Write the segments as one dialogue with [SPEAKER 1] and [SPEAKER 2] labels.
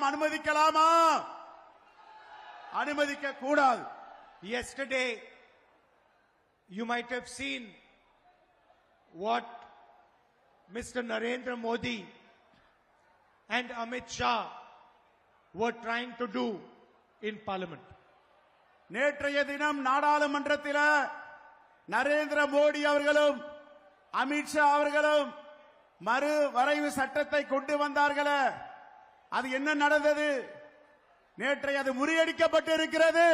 [SPEAKER 1] அனுமதிக்கலாமா? அனுமதிக்க கூடாது.
[SPEAKER 2] Yesterday, you might have seen what Mr. Narendra Modi and Amit Shah were trying to do in Parliament.
[SPEAKER 1] நேற்றைய தினம் நாடாளுமன்றத்தில் நரேந்திர மோடி அவர்களும் அமித்ஷா அவர்களும் மறு வரைவு சட்டத்தை கொண்டு வந்தார்களே, அது என்ன நடந்தது? நேற்றை அது முறியடிக்கப்பட்டு இருக்கிறது.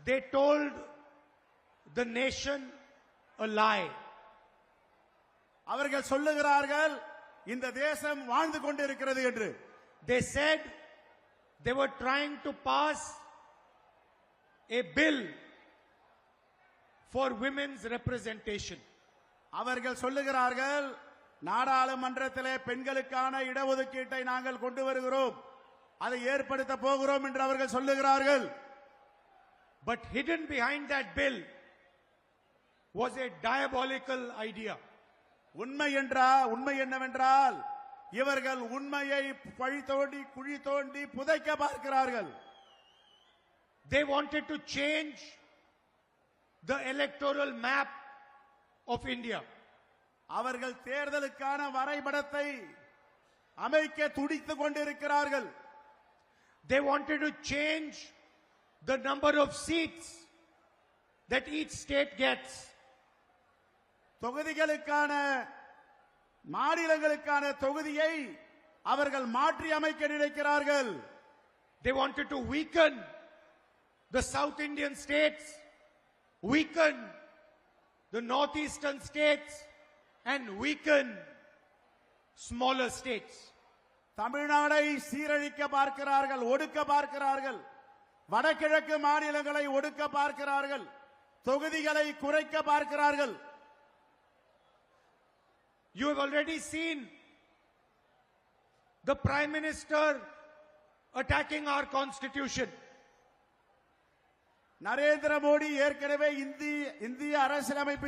[SPEAKER 2] They told the nation a lie.
[SPEAKER 1] அவர்கள் சொல்லுகிறார்கள் இந்த தேசம் வாழ்ந்து கொண்டிருக்கிறது என்று.
[SPEAKER 2] They said they were trying to pass a bill for women's representation.
[SPEAKER 1] அவர்கள் சொல்லுகிறார்கள் நாடாளுமன்றத்திலே பெண்களுக்கான இடஒதுக்கீட்டை நாங்கள் கொண்டு வருகிறோம், அதை ஏற்படுத்த போகிறோம் என்று அவர்கள் சொல்லுகிறார்கள்.
[SPEAKER 2] But hidden behind that bill was a diabolical idea.
[SPEAKER 1] உண்மை என்னவென்றால் இவர்கள் உண்மையை பழி தோண்டி குழி தோண்டி புதைக்க பார்க்கிறார்கள்.
[SPEAKER 2] They wanted to change the electoral map of India.
[SPEAKER 1] அவர்கள் தேர்தலுக்கான வரைபடத்தை அமைக்க துடித்துக் கொண்டிருக்கிறார்கள்.
[SPEAKER 2] They wanted to change the number of seats that each state gets.
[SPEAKER 1] தொகுதிகளுக்கான மாநிலங்களுக்கான தொகுதியை அவர்கள் மாற்றி அமைக்க நினைக்கிறார்கள்.
[SPEAKER 2] They wanted to weaken the South Indian states, weaken the northeastern states, and weaken smaller states.
[SPEAKER 1] தமிழ்நாடை சீரழிக்க பார்க்கிறார்கள், ஒடுக்க பார்க்கிறார்கள். வடகிழக்கு மாநிலங்களை ஒடுக்க பார்க்கிறார்கள், தொகுதிகளை குறைக்க பார்க்கிறார்கள்.
[SPEAKER 2] You have already seen the Prime Minister attacking our constitution.
[SPEAKER 1] Narendra Modi ஏற்கனவே இந்திய அரசியலமைப்பு